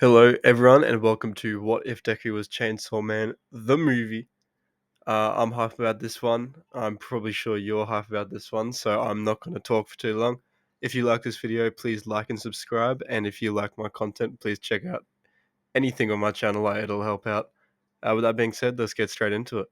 Hello, everyone, and welcome to What If Deku Was Chainsaw Man, the movie. I'm hyped about this one. I'm probably sure you're hyped about this one, so I'm not going to talk for too long. If you like this video, please like and subscribe, and if you like my content, please check out anything on my channel, it'll help out. With that being said, let's get straight into it.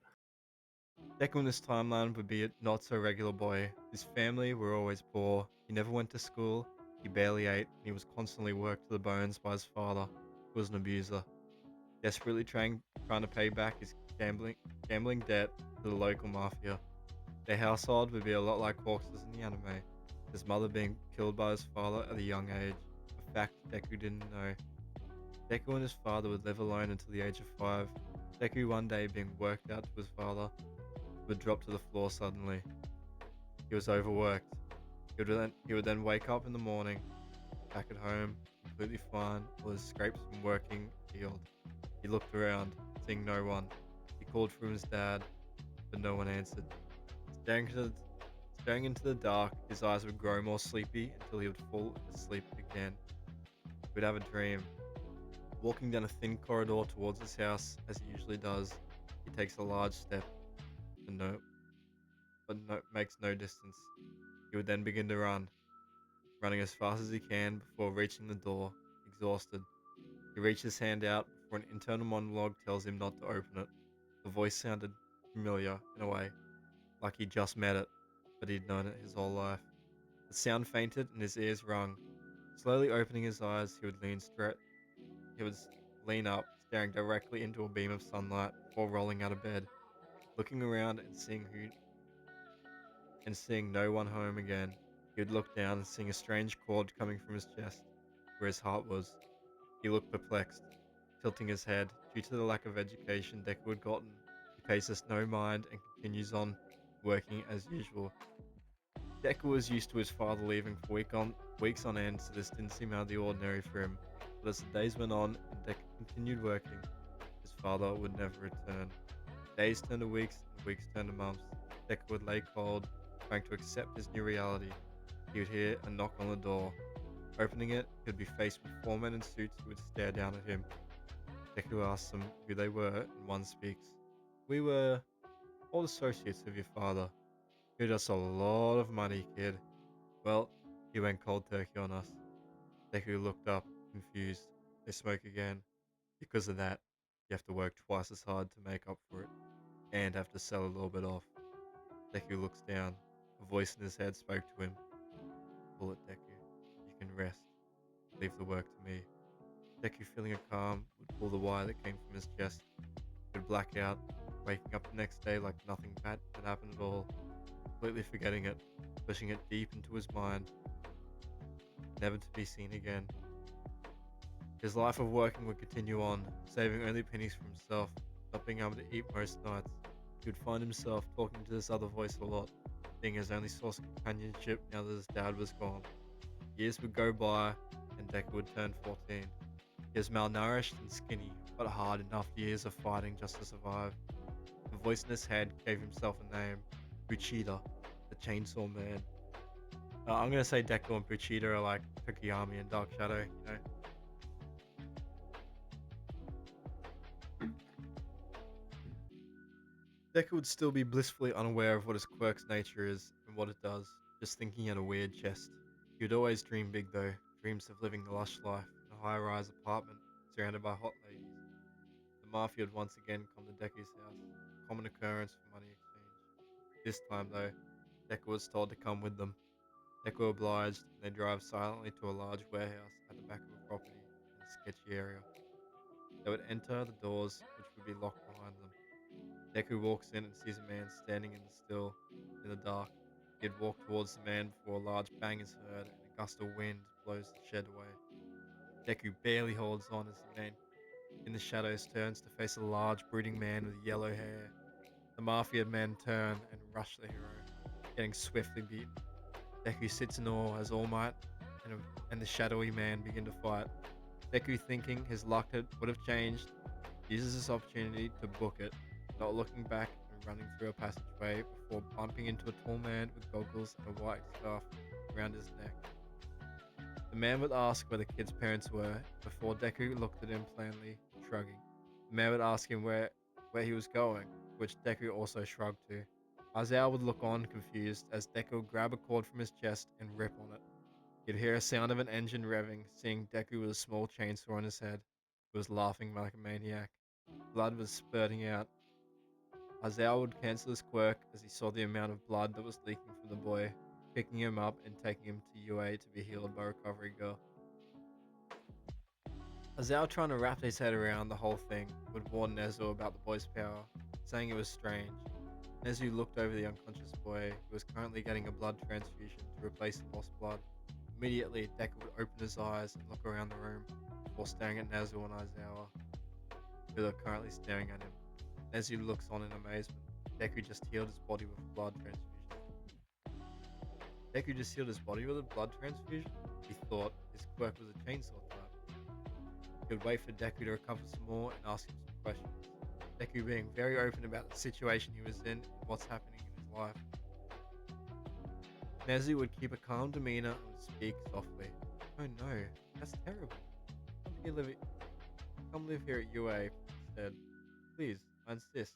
Deku in this timeline would be a not so regular boy. His family were always poor. He never went to school. He barely ate, and he was constantly worked to the bones by his father, who was an abuser. Desperately trying to pay back his gambling debt to the local mafia. Their household would be a lot like Hawks' in the anime, his mother being killed by his father at a young age, a fact Deku didn't know. Deku and his father would live alone until the age of 5. Deku one day being worked out to his father would drop to the floor suddenly. He was overworked. He would then wake up in the morning, back at home, completely fine, all his scrapes from working healed. He looked around, seeing no one. He called for his dad, but no one answered. Staring into the, staring into the dark, his eyes would grow more sleepy until he would fall asleep again. He would have a dream. Walking down a thin corridor towards his house, as he usually does, he takes a large step, but makes no distance. He would then begin to run, running as fast as he can before reaching the door, exhausted. He reaches his hand out before an internal monologue tells him not to open it. The voice sounded familiar in a way, like he just met it, but he'd known it his whole life. The sound fainted and his ears rung. Slowly opening his eyes, he would lean up, staring directly into a beam of sunlight before rolling out of bed, looking around and seeing no one home again. He would look down and seeing a strange chord coming from his chest, where his heart was. He looked perplexed, tilting his head. Due to the lack of education Deku had gotten, he pays this no mind and continues on working as usual. Deku was used to his father leaving for weeks on end, so this didn't seem out of the ordinary for him. But as the days went on and Deku continued working, his father would never return. Days turned to weeks, and weeks turned to months. Deku would lay cold, trying to accept his new reality. He would hear a knock on the door. Opening it, he would be faced with 4 men in suits who would stare down at him. Deku asks them who they were, and one speaks. We were old associates of your father. He owed us a lot of money, kid. Well, he went cold turkey on us. Deku looked up, confused. They spoke again. Because of that, you have to work twice as hard to make up for it, and have to sell a little bit off. Deku looks down. A voice in his head spoke to him. Pull it, Deku. You can rest. Leave the work to me. Deku, feeling a calm, would pull the wire that came from his chest. He would black out, waking up the next day like nothing bad had happened at all, completely forgetting it, pushing it deep into his mind, never to be seen again. His life of working would continue on, saving only pennies for himself, not being able to eat most nights. He would find himself talking to this other voice a lot, being his only source of companionship now that his dad was gone. Years would go by, and Deku would turn 14. He was malnourished and skinny, but hard enough years of fighting just to survive. The voice in his head gave himself a name, Puchita, the Chainsaw Man. I'm gonna say Deku and Puchita are like Tokiyami and Dark Shadow, you know? Deku would still be blissfully unaware of what his quirk's nature is and what it does, just thinking he had a weird chest. He would always dream big though, dreams of living a lush life in a high-rise apartment surrounded by hot ladies. The mafia would once again come to Deku's house, a common occurrence for money exchange. This time though, Deku was told to come with them. Deku obliged, and they drive silently to a large warehouse at the back of a property in a sketchy area. They would enter the doors, which would be locked behind them. Deku walks in and sees a man standing in the dark. He'd walk towards the man before a large bang is heard and a gust of wind blows the shed away. Deku barely holds on as the man in the shadows turns to face a large brooding man with yellow hair. The mafia men turn and rush the hero, getting swiftly beaten. Deku sits in awe as All Might and the shadowy man begin to fight. Deku, thinking his would have changed, uses this opportunity to book it, not looking back and running through a passageway before bumping into a tall man with goggles and a white scarf around his neck. The man would ask where the kid's parents were before Deku looked at him plainly, shrugging. The man would ask him where he was going, which Deku also shrugged to. Aizawa would look on, confused, as Deku would grab a cord from his chest and rip on it. He'd hear a sound of an engine revving, seeing Deku with a small chainsaw on his head. He was laughing like a maniac. Blood was spurting out. Aizawa would cancel his quirk as he saw the amount of blood that was leaking from the boy, picking him up and taking him to UA to be healed by Recovery Girl. Azal, trying to wrap his head around the whole thing, would warn Nezu about the boy's power, saying it was strange. Nezu looked over the unconscious boy, who was currently getting a blood transfusion to replace the lost blood. Immediately, Deku would open his eyes and look around the room, before staring at Nezu and Aizawa, who are currently staring at him. Nezu looks on in amazement. Deku just healed his body with a blood transfusion. Deku just healed his body with a blood transfusion? He thought his quirk was a chainsaw type. He would wait for Deku to recover some more and ask him some questions. Deku being very open about the situation he was in and what's happening in his life. Nezu would keep a calm demeanor and would speak softly. Oh no, that's terrible. Come live here at UA instead. Please, I insist.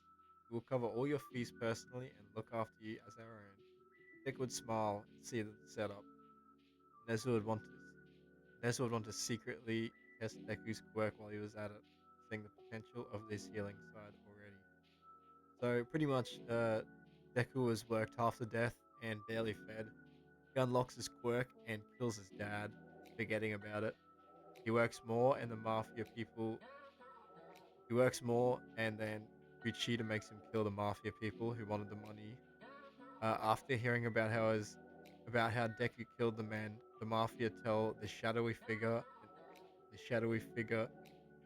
We will cover all your fees personally and look after you as our own. Deku would smile and see the setup. Nezu would want to Nezu would want to secretly test Deku's quirk while he was at it, seeing the potential of this healing side already. So pretty much, Deku was worked half to death and barely fed. He unlocks his quirk and kills his dad, forgetting about it. He works more, and the mafia people. He works more, and then Uchida makes him kill the mafia people who wanted the money. After hearing about how Deku killed the man, the mafia tell the shadowy figure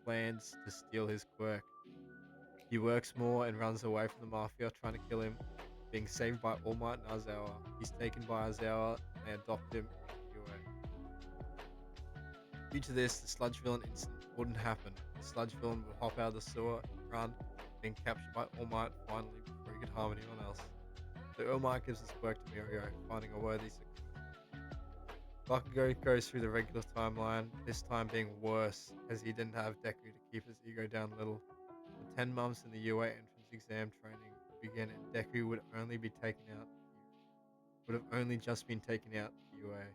plans to steal his quirk. He works more and runs away from the mafia, trying to kill him, being saved by All Might and Aizawa. He's taken by Aizawa and they adopt him into UA. Due to this, the sludge villain incident wouldn't happen. The sludge villain would hop out of the sewer and run, being captured by All Might finally before he could harm anyone else. So All Might gives his quirk to Mirio, finding a worthy successor. Bakugo goes through the regular timeline, this time being worse as he didn't have Deku to keep his ego down a little. The 10 months in the UA entrance exam training began and Deku would have only just been taken out to UA.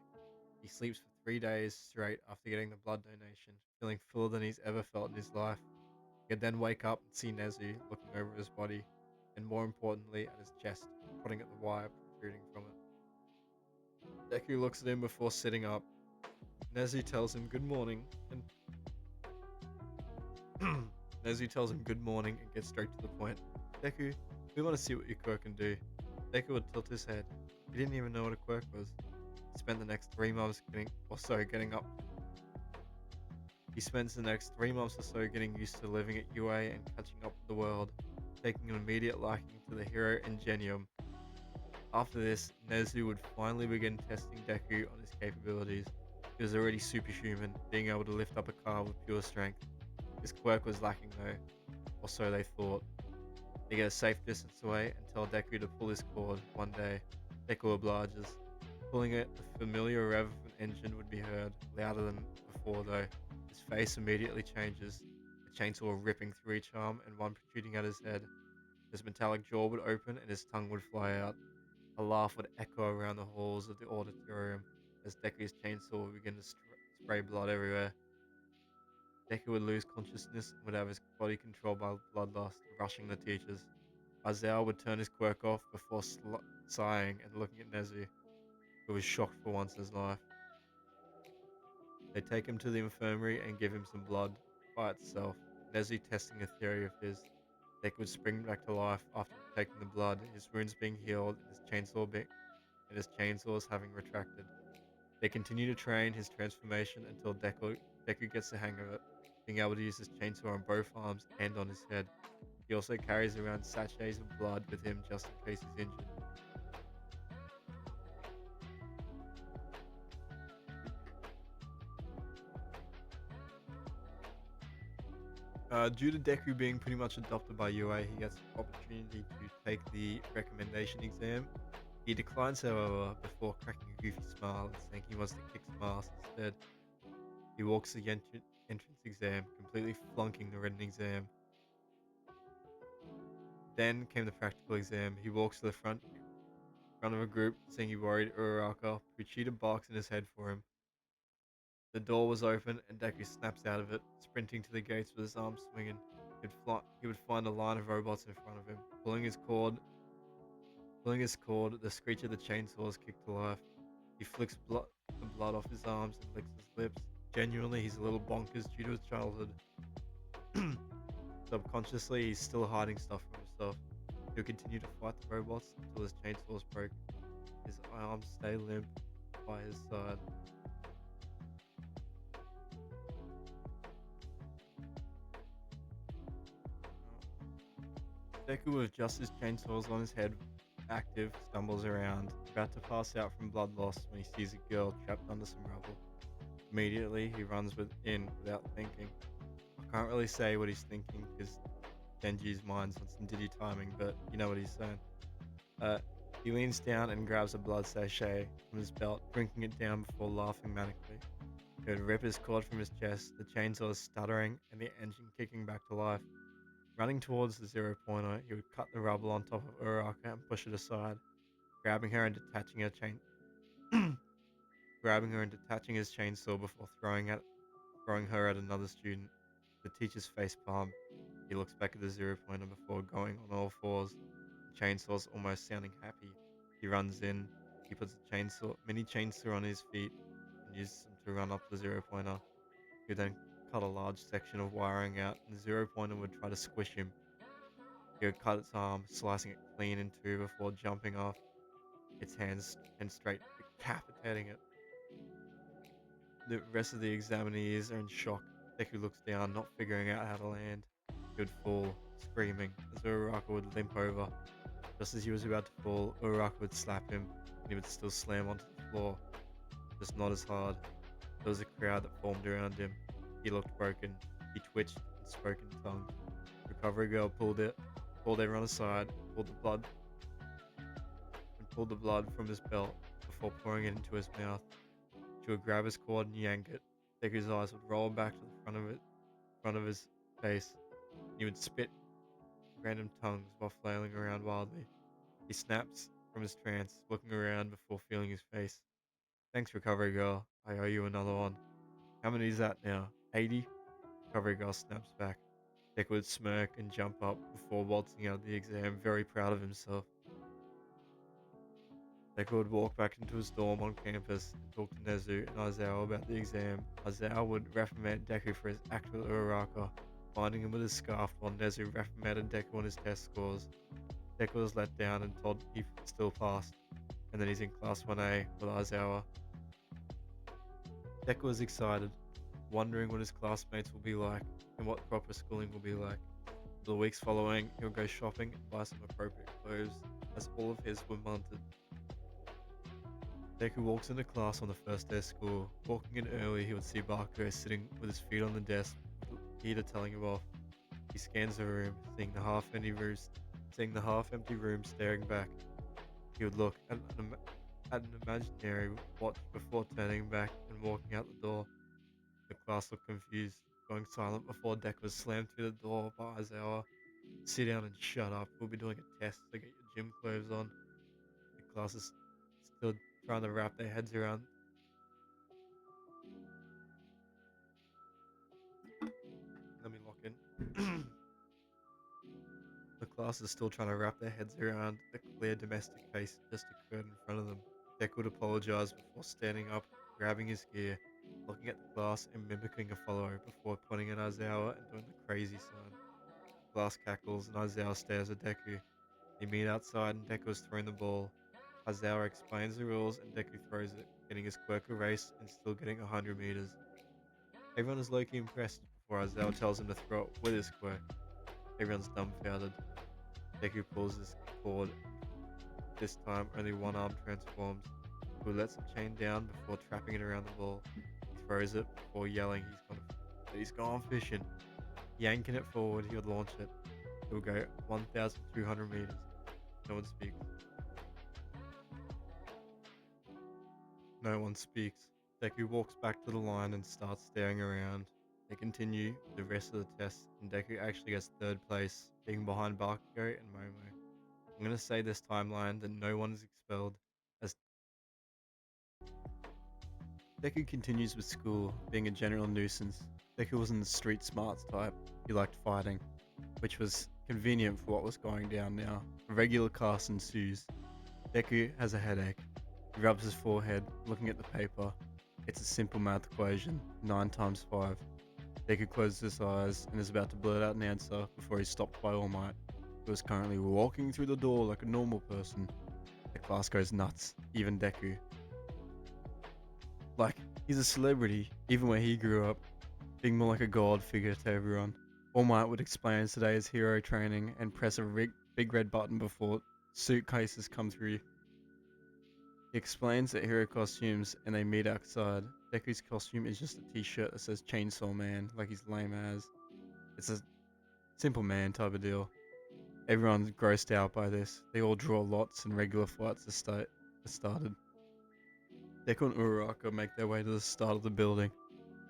He sleeps for 3 days straight after getting the blood donation, feeling fuller than he's ever felt in his life. He'd then wake up and see Nezu looking over his body, and more importantly at his chest, prodding at the wire protruding from it. Deku looks at him before sitting up. Nezu tells him good morning and Nezu tells him good morning and gets straight to the point. Deku, we want to see what your quirk can do. Deku would tilt his head. He didn't even know what a quirk was. He spent the next 3 months getting up. He spends the next 3 months or so getting used to living at UA and catching up with the world, taking an immediate liking to the hero Ingenium. After this, Nezu would finally begin testing Deku on his capabilities. He was already superhuman, being able to lift up a car with pure strength. His quirk was lacking though, or so they thought. They get a safe distance away and tell Deku to pull his cord one day. Deku obliges. Pulling it, the familiar rev of an engine would be heard, louder than before though. His face immediately changes, the chainsaw ripping through each arm and one protruding at his head. His metallic jaw would open and his tongue would fly out. A laugh would echo around the halls of the auditorium as Deku's chainsaw would begin to spray blood everywhere. Deku would lose consciousness and would have his body controlled by bloodlust, rushing the teachers. Aizawa would turn his quirk off before sighing and looking at Nezu, who was shocked for once in his life. They take him to the infirmary and give him some blood by itself. Nezu testing a theory of his. Deku would spring back to life after taking the blood, his wounds being healed and his chainsaws having retracted. They continue to train his transformation until Deku gets the hang of it, being able to use his chainsaw on both arms and on his head. He also carries around sachets of blood with him just in case he's injured. Due to Deku being pretty much adopted by UA, he gets the opportunity to take the recommendation exam. He declines, however, before cracking a goofy smile and saying he wants to kick some mask instead. He walks the entrance exam, completely flunking the written exam. Then came the practical exam. He walks to the front of a group, seeing worried Uraraka, who cheated barks in his head for him. The door was open, and Deku snaps out of it, sprinting to the gates with his arms swinging. He would find a line of robots in front of him, pulling his cord. The screech of the chainsaws kicked to life. He flicks the blood off his arms and licks his lips. Genuinely, he's a little bonkers due to his childhood. Subconsciously, he's still hiding stuff from himself. He'll continue to fight the robots until his chainsaws break. His arms stay limp by his side. Deku, with just his chainsaws on his head active, stumbles around, about to pass out from blood loss when he sees a girl trapped under some rubble. Immediately, he runs in without thinking. I can't really say what he's thinking because Denji's mind's on some diddy timing, but you know what he's saying. Uh, he leans down and grabs a blood sachet from his belt, drinking it down before laughing manically. He would rip his cord from his chest, the chainsaws stuttering and the engine kicking back to life. Running towards the 0 pointer, he would cut the rubble on top of Uraraka and push it aside, grabbing her and detaching her chain, grabbing her and detaching his chainsaw before throwing her at another student. The teacher's face palm. He looks back at the 0 pointer before going on all fours. The chainsaw's almost sounding happy. He runs in. He puts a mini chainsaw on his feet and uses them to run up the 0 pointer. He would then cut a large section of wiring out, and the 0 pointer would try to squish him. He would cut its arm, slicing it clean in two before jumping off its hands and straight decapitating it. The rest of the examinees are in shock. Deku looks down, not figuring out how to land. He would fall, screaming, as Uraraka would limp over. Just as he was about to fall, Uraraka would slap him, and he would still slam onto the floor, just not as hard. There was a crowd that formed around him. He looked broken. He twitched and spoke in tongues. Recovery girl pulled everyone aside, pulled the blood from his belt before pouring it into his mouth. She would grab his cord and yank it. Deku's eyes would roll back to the front of his face. He would spit random tongues while flailing around wildly. He snaps from his trance, looking around before feeling his face. Thanks, recovery girl. I owe you another one. How many is that now? 80? Recovery girl snaps back. Deku would smirk and jump up before waltzing out of the exam, very proud of himself. Deku would walk back into his dorm on campus and talk to Nezu and Aizawa about the exam. Aizawa would reprimand Deku for his act with Uraraka, binding him with his scarf while Nezu reprimanded Deku on his test scores. Deku was let down and told he still passed, and then he's in class 1A with Aizawa. Deku was excited, wondering what his classmates will be like and what proper schooling will be like. For the weeks following, he'll go shopping and buy some appropriate clothes, as all of his were munted. Deku walks into class on the first day of school. Walking in early, he would see Bakugo sitting with his feet on the desk, with the heater telling him off. He scans the room, seeing the half-empty room staring back. He would look at an imaginary watch before turning back and walking out the door. The class looked confused, going silent before Deku was slammed through the door by Aizawa. Sit down and shut up. We'll be doing a test, so get your gym clothes on. The class is still trying to wrap their heads around. Let me lock in. The class is still trying to wrap their heads around the clear domestic case that just occurred in front of them. Deku would apologize before standing up, grabbing his gear, looking at the class and mimicking a follower before pointing at Aizawa and doing the crazy sign. The class cackles and Aizawa stares at Deku. They meet outside and Deku is throwing the ball. Aizawa explains the rules and Deku throws it, getting his quirk erased and still getting 100 meters. Everyone is low-key impressed before Aizawa tells him to throw it with his quirk. Everyone's dumbfounded. Deku pulls his cord. This time, only one arm transforms. He lets the chain down before trapping it around the ball. He throws it before yelling he's gone fishing. Yanking it forward, he would launch it. It will go 1,200 meters. No one speaks. No one speaks. Deku walks back to the line and starts staring around. They continue the rest of the test, and Deku actually gets third place, being behind Bakugo and Momo. I'm gonna say this timeline that no one is expelled, as Deku continues with school, being a general nuisance. Deku wasn't the street smarts type, he liked fighting, which was convenient for what was going down now. A regular class ensues. Deku has a headache. He rubs his forehead, looking at the paper. It's a simple math equation, 9 times 5. Deku closes his eyes and is about to blurt out an answer before he's stopped by All Might, who is currently walking through the door like a normal person. The class goes nuts, even Deku. Like, he's a celebrity, even where he grew up, being more like a god figure to everyone. All Might would explain today's hero training and press a big red button before suitcases come through. He explains that hero costumes and they meet outside. Deku's costume is just a t-shirt that says Chainsawman, like he's lame as. It's a simple man type of deal. Everyone's grossed out by this. They all draw lots and regular fights are started. Deku and Uraraka make their way to the start of the building.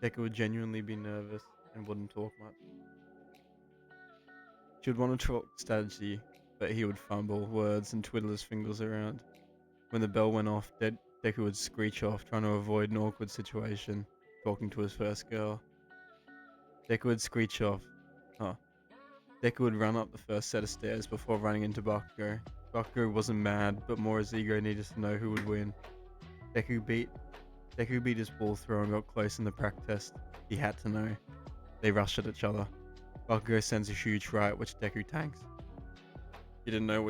Deku would genuinely be nervous and wouldn't talk much. She would want to talk strategy, but he would fumble words and twiddle his fingers around. When the bell went off, Deku would screech off, trying to avoid an awkward situation, talking to his first girl. Deku would screech off. Oh. Deku would run up the first set of stairs before running into Bakugo. Bakugo wasn't mad, but more his ego needed to know who would win. Deku beat his ball throw and got close in the practice test. He had to know. They rushed at each other. Bakugo sends a huge right, which Deku tanks. He didn't know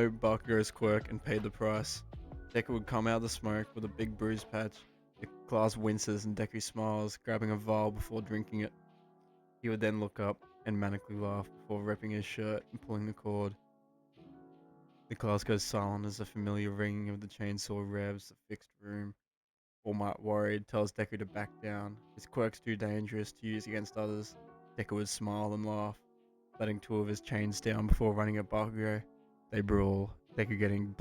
Bakugo's quirk and paid the price. Deku would come out of the smoke with a big bruise patch. The class winces and Deku smiles, grabbing a vial before drinking it. He would then look up and manically laugh before ripping his shirt and pulling the cord. The class goes silent as the familiar ringing of the chainsaw revs the fixed room. All Might, worried, tells Deku to back down. His quirk's too dangerous to use against others. Deku would smile and laugh, letting 2 of his chains down before running at Bakugo. They brawl, Deku getting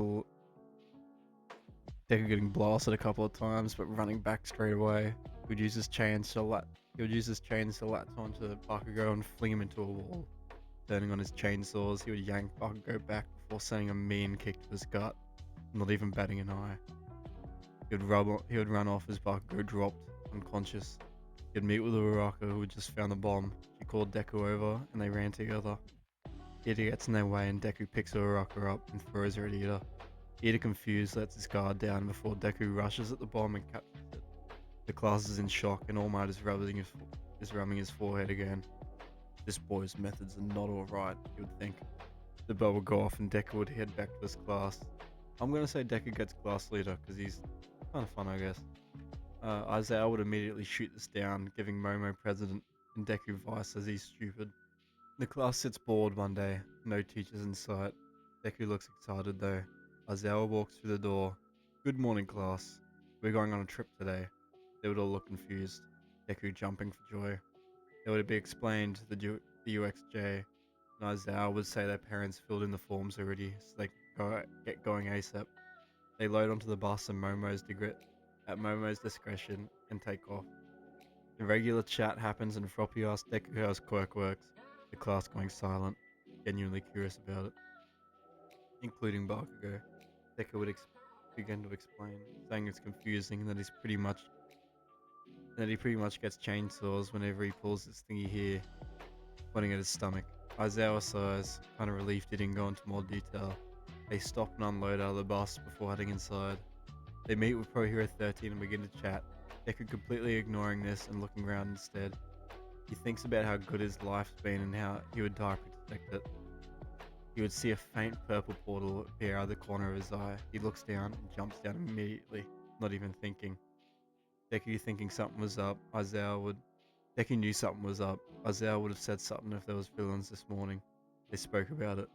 blasted a couple of times, but running back straight away. He would use his chains to latch onto Bakugo and fling him into a wall. Turning on his chainsaws, he would yank Bakugo back before sending a mean kick to his gut, not even batting an eye. He would run off as Bakugo dropped, unconscious. He'd meet with Uraraka, who had just found the bomb. She called Deku over, and they ran together. Ida gets in their way, and Deku picks Uraraka up and throws her at Ida. Ida, confused, lets his guard down before Deku rushes at the bomb and captures it. The class is in shock, and All Might is rubbing his forehead again. This boy's methods are not alright, he would think. The bell would go off, and Deku would head back to his class. I'm gonna say Deku gets class leader, because he's kind of fun, I guess. Isaiah would immediately shoot this down, giving Momo president and Deku vice as he's stupid. The class sits bored one day, no teachers in sight. Deku looks excited though. Aizawa walks through the door. Good morning, class. We're going on a trip today. They would all look confused. Deku jumping for joy. It would be explained to the UXJ, and Aizawa would say their parents filled in the forms already, so they could get going ASAP. They load onto the bus at Momo's discretion and take off. The regular chat happens and Froppy asks Deku how his quirk works, the class going silent, genuinely curious about it, including Bakugo. Deku would begin to explain, saying it's confusing and that he pretty much gets chainsaws whenever he pulls this thingy here, pointing at his stomach. Aizawa sighs, kind of relieved he didn't go into more detail. They stop and unload out of the bus before heading inside. They meet with Pro Hero 13 and begin to chat, Deku completely ignoring this and looking around instead. He thinks about how good his life's been and how he would die to protect it. He would see a faint purple portal appear out of the corner of his eye. He looks down and jumps down immediately, not even thinking. Deku thinking something was up, Deku knew something was up. Aizawa would have said something if there was villains this morning. They spoke about it.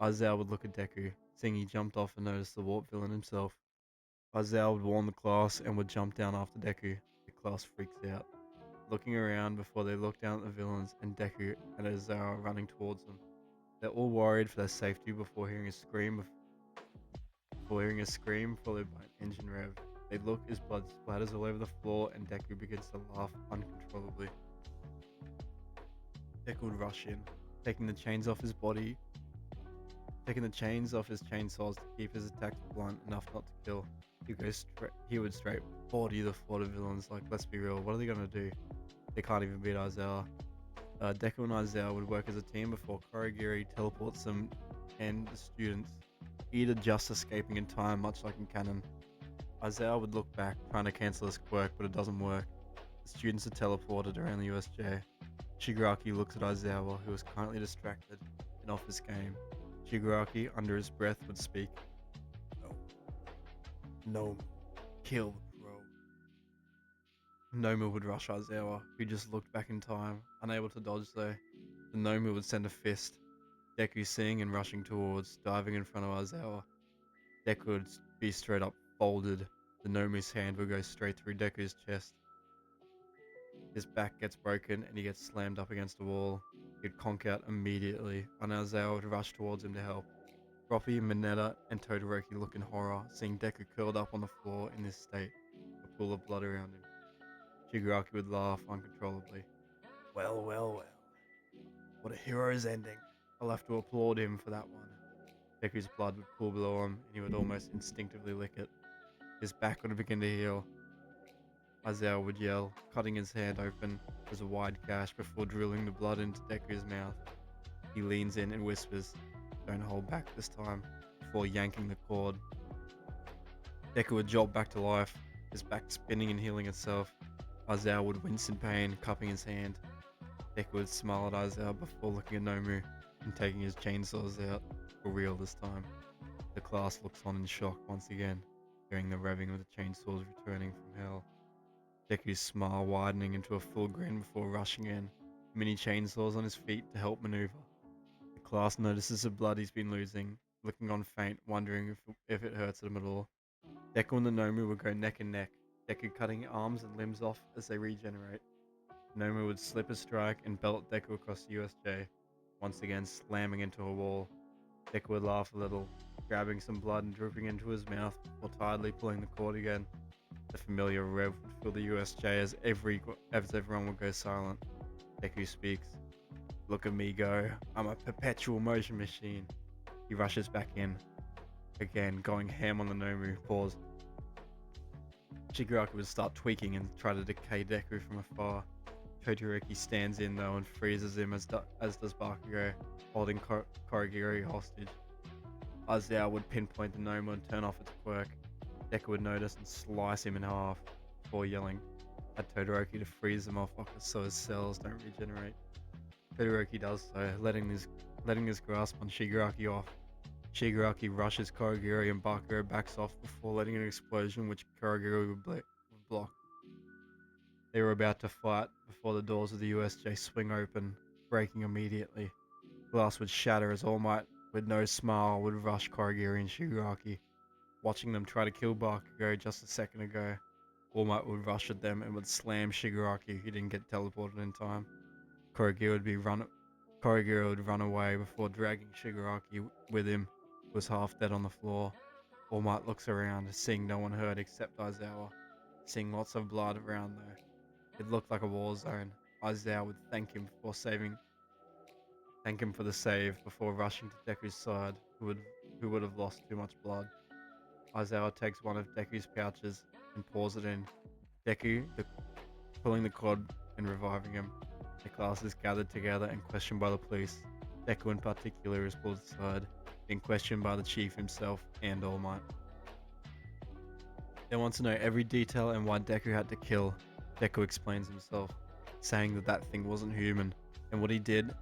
Aizawa would look at Deku, seeing he jumped off and noticed the warp villain himself. Aizawa would warn the class and would jump down after Deku. The class freaks out, looking around before they look down at the villains and Deku and Aizawa running towards them. They're all worried for their safety before hearing a scream followed by an engine rev. They look as blood splatters all over the floor and Deku begins to laugh uncontrollably. Deku would rush in, taking the chains off his body, taking the chains off his chainsaws to keep his attacks blunt enough not to kill. He would straight body the Florida villains. Like, let's be real, what are they gonna do? They can't even beat Aizawa. Deku and Aizawa would work as a team before Korigiri teleports them and the students, either just escaping in time, much like in canon. Aizawa would look back, trying to cancel his quirk, but it doesn't work. The students are teleported around the USJ. Shigaraki looks at Aizawa, who is currently distracted and off his game. Shigaraki, under his breath, would speak. No, kill the pro. Noma would rush Aizawa, who just looked back in time, unable to dodge though. The Noma would send a fist. Deku seeing and rushing towards, diving in front of Aizawa. Deku would be straight up folded. The Noma's hand would go straight through Deku's chest. His back gets broken and he gets slammed up against a wall. He'd conk out immediately, and Aizawa would rush towards him to help. Roppy, Mineta, and Todoroki look in horror, seeing Deku curled up on the floor in this state, a pool of blood around him. Shigaraki would laugh uncontrollably. Well, well, well. What a hero's ending. I'll have to applaud him for that one. Deku's blood would pool below him, and he would almost instinctively lick it. His back would begin to heal. Aizawa would yell, cutting his hand open as a wide gash before drilling the blood into Deku's mouth. He leans in and whispers, "Don't hold back this time," before yanking the cord. Deku would jolt back to life, his back spinning and healing itself. Aizawa would wince in pain, cupping his hand. Deku would smile at Aizawa before looking at Nomu and taking his chainsaws out, for real this time. The class looks on in shock once again, hearing the revving of the chainsaws returning from hell. Deku's smile widening into a full grin before rushing in, mini chainsaws on his feet to help maneuver. The class notices the blood he's been losing, looking on faint, wondering if it hurts him at all. Deku and the Nomu would go neck and neck, Deku cutting arms and limbs off as they regenerate. Nomu would slip a strike and belt Deku across the USJ, once again slamming into a wall. Deku would laugh a little, grabbing some blood and dripping into his mouth before tiredly pulling the cord again. The familiar rev would fill the USJ as everyone would go silent. Deku speaks. Look at me go. I'm a perpetual motion machine. He rushes back in. Again, going ham on the Nomu. Pause. Shigaraki would start tweaking and try to decay Deku from afar. Todoroki stands in though and freezes him as does Bakugo, holding Korigiri hostage. Aizawa would pinpoint the Noma and turn off its quirk. Deku would notice and slice him in half, before yelling at Todoroki to freeze him off so his cells don't regenerate. Todoroki does so, letting his grasp on Shigaraki off. Shigaraki rushes Korigiri and Bakugo backs off before letting an explosion which Korigiri would block. They were about to fight before the doors of the USJ swing open, breaking immediately. Glass would shatter as All Might, with no smile, would rush Korigiri and Shigaraki. Watching them try to kill Bakugo just a second ago, All Might would rush at them and would slam Shigaraki, who didn't get teleported in time. Korigiri would run away before dragging Shigaraki with him, who was half dead on the floor. All Might looks around, seeing no one hurt except Aizawa, seeing lots of blood around though. It looked like a war zone. Aizawa would thank him for the save before rushing to Deku's side, who would have lost too much blood. Aizawa takes one of Deku's pouches and pours it in. Pulling the cord and reviving him. The class is gathered together and questioned by the police. Deku in particular is pulled aside, being questioned by the chief himself and All Might. They want to know every detail and why Deku had to kill. Deku explains himself, saying that thing wasn't human, and he did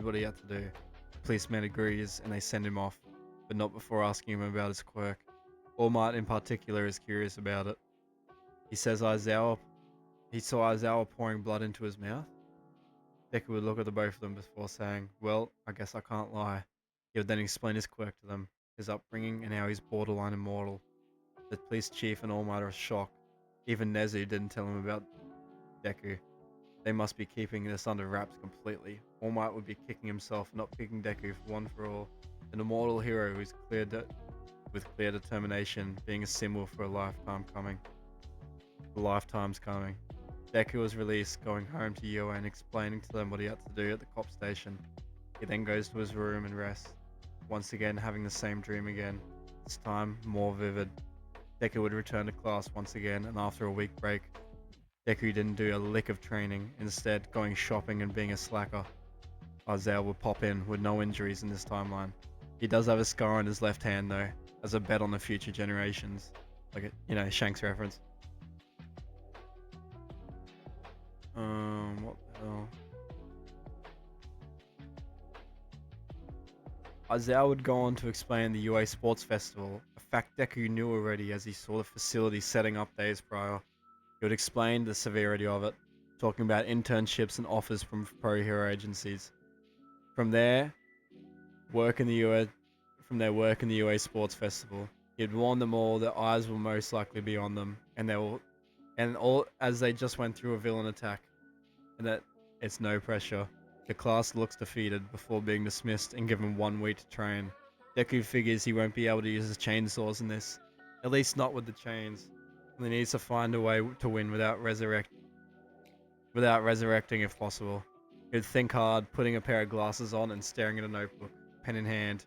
what he had to do. The policeman agrees and they send him off, but not before asking him about his quirk. All Might in particular is curious about it. He says he saw Aizawa pouring blood into his mouth. Deku would look at the both of them before saying, "Well, I guess I can't lie." He would then explain his quirk to them, his upbringing and how he's borderline immortal. The police chief and All Might are shocked. Even Nezu didn't tell him about Deku. They must be keeping this under wraps completely. All Might would be kicking himself for not picking Deku for one for all. An immortal hero who's cleared with clear determination being a symbol for a lifetime coming. A lifetime's coming. Deku was released, going home to Yua and explaining to them what he had to do at the cop station. He then goes to his room and rests, once again having the same dream again, this time more vivid. Deku would return to class once again, and after a week break, Deku didn't do a lick of training, instead going shopping and being a slacker. Isaiah would pop in with no injuries in this timeline. He does have a scar on his left hand though, as a bet on the future generations. Like a, Shanks reference. What the hell? Isaiah would go on to explain the UA Sports Festival, a fact Deku knew already as he saw the facility setting up days prior. He would explain the severity of it, talking about internships and offers from pro hero agencies. From there, work in the UA, work in the UA Sports Festival. He'd warn them all that eyes will most likely be on them, and all as they just went through a villain attack, and that it's no pressure. The class looks defeated before being dismissed and given 1 week to train. Deku figures he won't be able to use his chainsaws in this, at least not with the chains, and he needs to find a way to win without resurrecting if possible. He'd think hard, putting a pair of glasses on and staring at a notebook, pen in hand.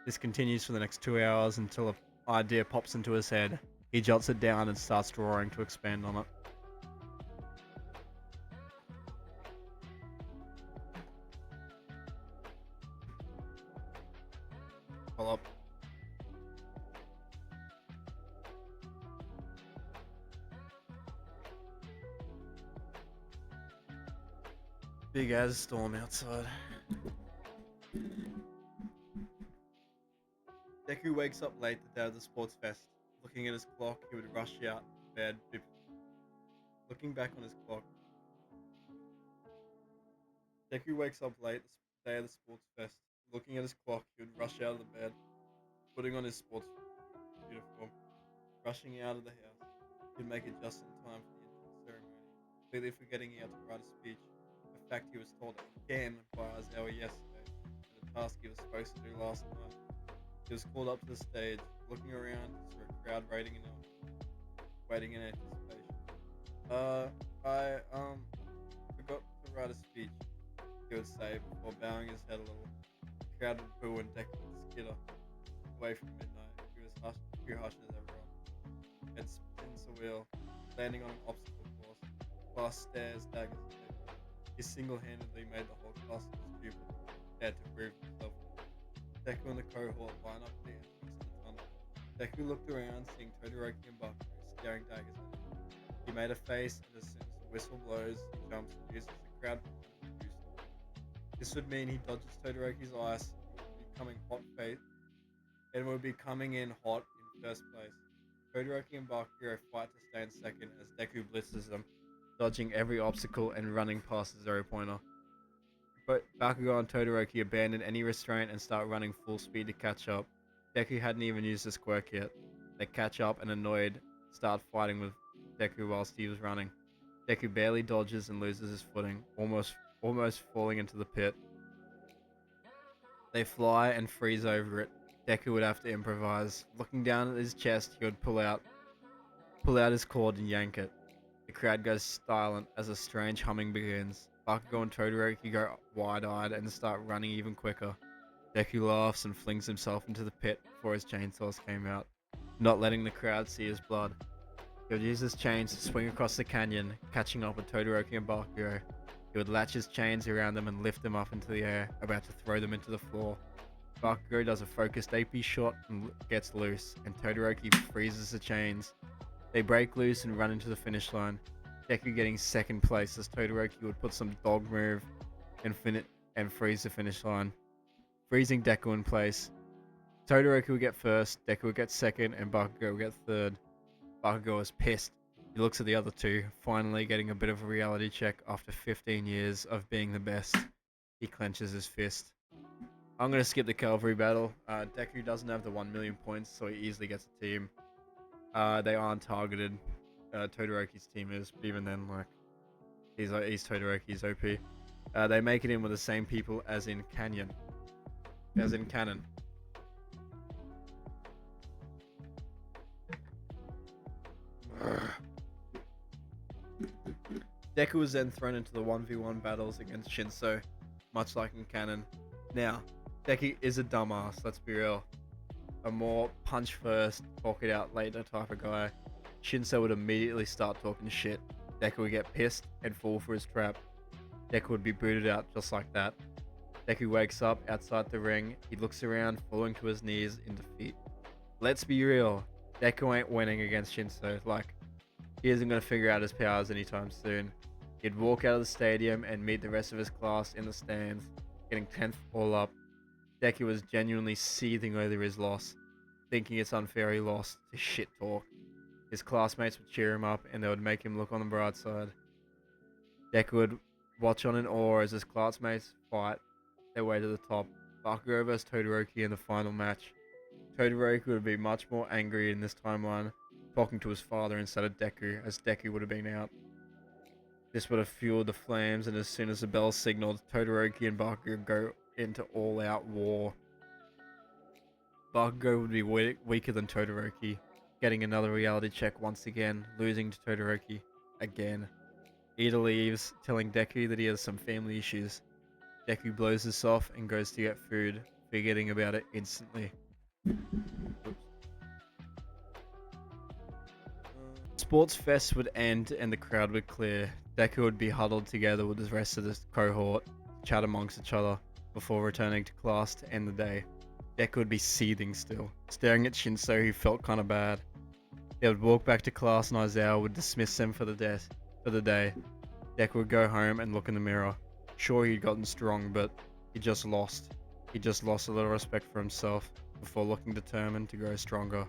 This continues for the next 2 hours until an idea pops into his head. He jots it down and starts drawing to expand on it. Pull up. Big ass storm outside. Deku wakes up late the day of the sports fest. Looking at his clock, he would rush out of bed. Looking back on his clock, Deku wakes up late the day of the sports fest. Looking at his clock, he would rush out of the bed, putting on his sports uniform, rushing out of the house. He'd make it just in time for the entrance ceremony, completely forgetting he had to write a speech. A fact he was told again by Aizawa yesterday, for the task he was supposed to do last night. He was called up to the stage, looking around, saw a crowd waiting in anticipation. I forgot to write a speech, he would say before bowing his head a little. The crowd would boo and Deku would skitter away from midnight. He hushes everyone and spins a wheel, landing on an obstacle course. Class stares, daggers. He single-handedly made the whole class stupid, had to prove himself. Deku and the cohort line up at the entrance to the tunnel. Deku looked around, seeing Todoroki and Bakugo staring daggers at him. He made a face, and as soon as the whistle blows, he jumps and uses the crowd to boost him. This would mean he dodges Todoroki's ice, and would be coming in hot in first place. Todoroki and Bakugo fight to stay in second as Deku blitzes them, dodging every obstacle and running past the zero-pointer. But Bakugo and Todoroki abandon any restraint and start running full speed to catch up. Deku hadn't even used his quirk yet. They catch up and annoyed, start fighting with Deku whilst he was running. Deku barely dodges and loses his footing, almost falling into the pit. They fly and freeze over it. Deku would have to improvise. Looking down at his chest, he would pull out his cord and yank it. The crowd goes silent as a strange humming begins. Bakugo and Todoroki go wide-eyed and start running even quicker. Deku laughs and flings himself into the pit before his chainsaws came out, not letting the crowd see his blood. He would use his chains to swing across the canyon, catching up with Todoroki and Bakugo. He would latch his chains around them and lift them up into the air, about to throw them into the floor. Bakugo does a focused AP shot and gets loose, and Todoroki freezes the chains. They break loose and run into the finish line. Deku getting second place as Todoroki would put some dog move and freeze the finish line, freezing Deku in place. Todoroki would get first, Deku would get second, and Bakugo would get third. Bakugo is pissed. He looks at the other two, finally getting a bit of a reality check after 15 years of being the best. He clenches his fist. I'm going to skip the cavalry battle. Deku doesn't have the 1 million points, so he easily gets a team. They aren't targeted. Todoroki's team is, but even then, like, he's Todoroki's OP. They make it in with the same people as in Canon. Deku was then thrown into the 1v1 battles against Shinso, much like in canon. Now, Deku is a dumbass, let's be real. A more punch first, talk it out later type of guy. Shinso would immediately start talking shit. Deku would get pissed and fall for his trap. Deku would be booted out just like that. Deku wakes up outside the ring. He looks around, falling to his knees in defeat. Let's be real, Deku ain't winning against Shinso. Like, he isn't going to figure out his powers anytime soon. He'd walk out of the stadium and meet the rest of his class in the stands, getting 10th all up. Deku was genuinely seething over his loss, thinking it's unfair he lost to shit talk. His classmates would cheer him up and they would make him look on the bright side. Deku would watch on in awe as his classmates fight their way to the top. Bakugo vs Todoroki in the final match. Todoroki would be much more angry in this timeline, talking to his father instead of Deku, as Deku would have been out. This would have fueled the flames, and as soon as the bell signaled, Todoroki and Bakugo go into all-out war. Bakugo would be weaker than Todoroki, getting another reality check once again, losing to Todoroki again. Ida leaves, telling Deku that he has some family issues. Deku blows this off and goes to get food, forgetting about it instantly. Oops. Sports Fest would end and the crowd would clear. Deku would be huddled together with the rest of the cohort, chat amongst each other, before returning to class to end the day. Deku would be seething still, staring at Shinso, who felt kinda bad. They would walk back to class and Aizawa would dismiss them for the day. Deku would go home and look in the mirror. Sure, he'd gotten strong, but he just lost. He just lost a little respect for himself before looking determined to grow stronger.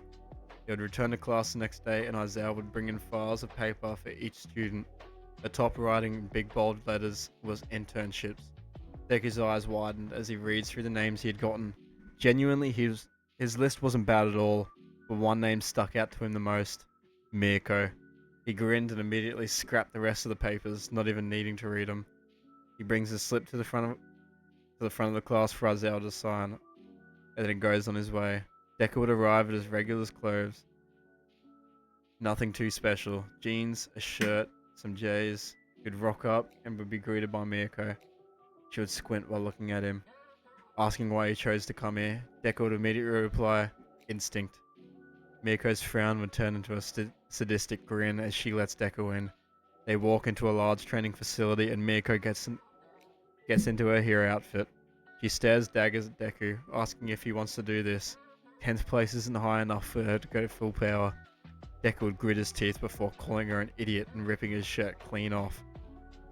He would return to class the next day and Aizawa would bring in files of paper for each student. The top writing in big bold letters was internships. Deku's eyes widened as he reads through the names he had gotten. Genuinely, his list wasn't bad at all, but one name stuck out to him the most: Mirko. He grinned and immediately scrapped the rest of the papers, not even needing to read them. He brings the slip to the front of the class for Aizawa to sign, and then goes on his way. Deku would arrive at his regular clothes. Nothing too special. Jeans, a shirt, some J's. He'd rock up and would be greeted by Mirko. She would squint while looking at him, asking why he chose to come here. Deku would immediately reply, instinct. Mirko's frown would turn into a sadistic grin as she lets Deku in. They walk into a large training facility and Mirko gets into her hero outfit. She stares daggers at Deku, asking if he wants to do this. 10th place isn't high enough for her to go full power. Deku would grit his teeth before calling her an idiot and ripping his shirt clean off.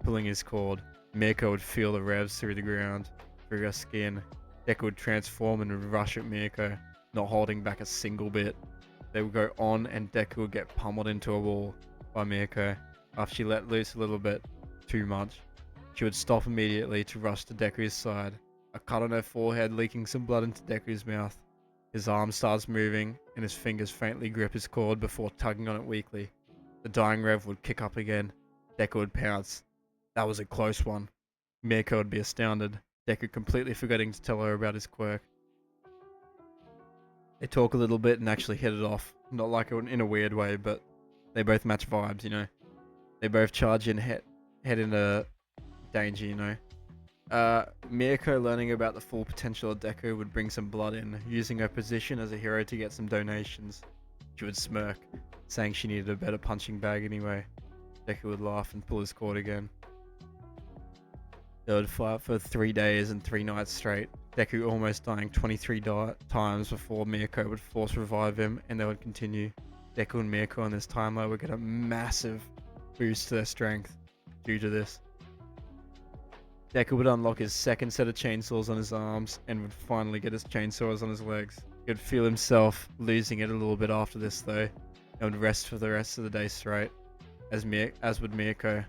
Pulling his cord, Mirko would feel the revs through the ground, through her skin. Deku would transform and would rush at Mirko, not holding back a single bit. They would go on and Deku would get pummeled into a wall by Mirko after she let loose a little bit too much. She would stop immediately to rush to Deku's side, a cut on her forehead leaking some blood into Deku's mouth. His arm starts moving, and his fingers faintly grip his cord before tugging on it weakly. The dying rev would kick up again. Deku would pounce. That was a close one. Mirko would be astounded, Deku completely forgetting to tell her about his quirk. They talk a little bit and actually hit it off. Not like in a weird way, but they both match vibes, you know. They both charge in head into danger, you know. Mirko learning about the full potential of Deku would bring some blood in, using her position as a hero to get some donations. She would smirk, saying she needed a better punching bag anyway. Deku would laugh and pull his cord again. They would fight for 3 days and 3 nights straight, Deku almost dying 23 times before Mirko would force revive him, and they would continue. Deku and Mirko on this timeline would get a massive boost to their strength due to this. Deku would unlock his second set of chainsaws on his arms and would finally get his chainsaws on his legs. He would feel himself losing it a little bit after this though, and would rest for the rest of the day straight, as would Mirko.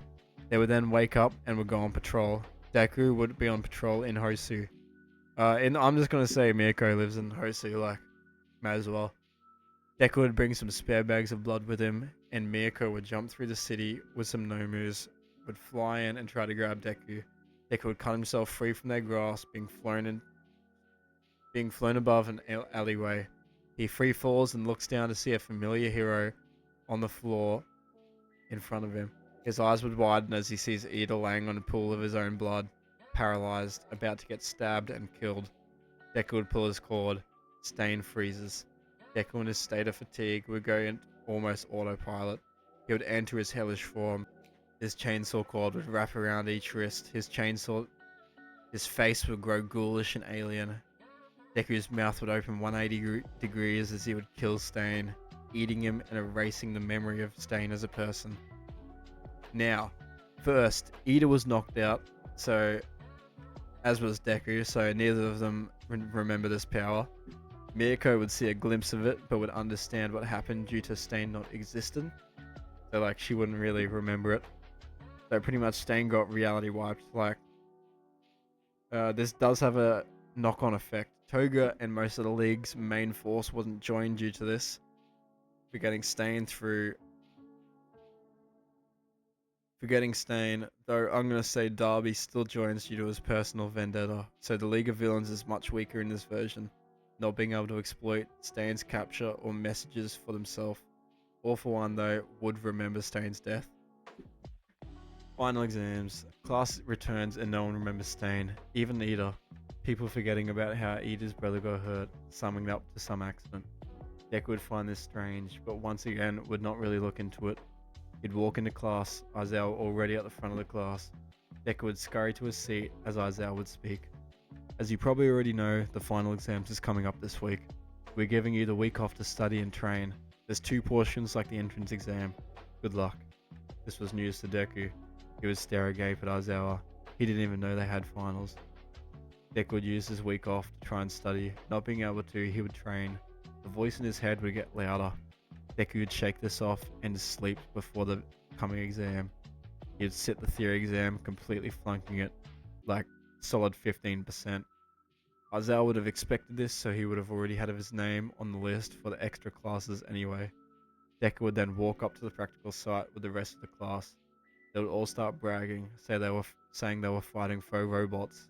They would then wake up and would go on patrol. Deku would be on patrol in Hosu. And I'm just gonna say Mirko lives in Hosu, like, might as well. Deku would bring some spare bags of blood with him, and Mirko would jump through the city with some Nomus, would fly in and try to grab Deku. Deku would cut himself free from their grasp, being flown above an alleyway. He free falls and looks down to see a familiar hero on the floor in front of him. His eyes would widen as he sees Ida laying on a pool of his own blood, paralyzed, about to get stabbed and killed. Deku would pull his cord. Stain freezes. Deku, in his state of fatigue, would go into almost autopilot. He would enter his hellish form. His chainsaw cord would wrap around each wrist. His face would grow ghoulish and alien. Deku's mouth would open 180 degrees as he would kill Stain, eating him and erasing the memory of Stain as a person. Now, first, Ida was knocked out, so as was Deku, so neither of them remember this power. Miyako would see a glimpse of it, but would understand what happened due to Stain not existing. So, like, she wouldn't really remember it. So, pretty much, Stain got reality wiped. Like, this does have a knock-on effect. Toga and most of the league's main force wasn't joined due to this. Forgetting Stain, though I'm going to say Darby still joins due to his personal vendetta, so the League of Villains is much weaker in this version, not being able to exploit Stain's capture or messages for themselves. All for One, though, would remember Stain's death. Final exams. Class returns and no one remembers Stain, even Ida. People forgetting about how Ida's brother got hurt, summing up to some accident. Deku would find this strange, but once again would not really look into it. He'd walk into class, Aizawa already at the front of the class. Deku would scurry to his seat as Aizawa would speak. As you probably already know, the final exams is coming up this week. We're giving you the week off to study and train. There's 2 portions like the entrance exam. Good luck. This was news to Deku. He would stare agape at Aizawa. He didn't even know they had finals. Deku would use his week off to try and study. Not being able to, he would train. The voice in his head would get louder. Deku would shake this off and sleep before the coming exam. He'd sit the theory exam, completely flunking it, like solid 15%. Aizawa would have expected this, so he would have already had his name on the list for the extra classes anyway. Deku would then walk up to the practical site with the rest of the class. They would all start bragging, saying they were fighting faux robots,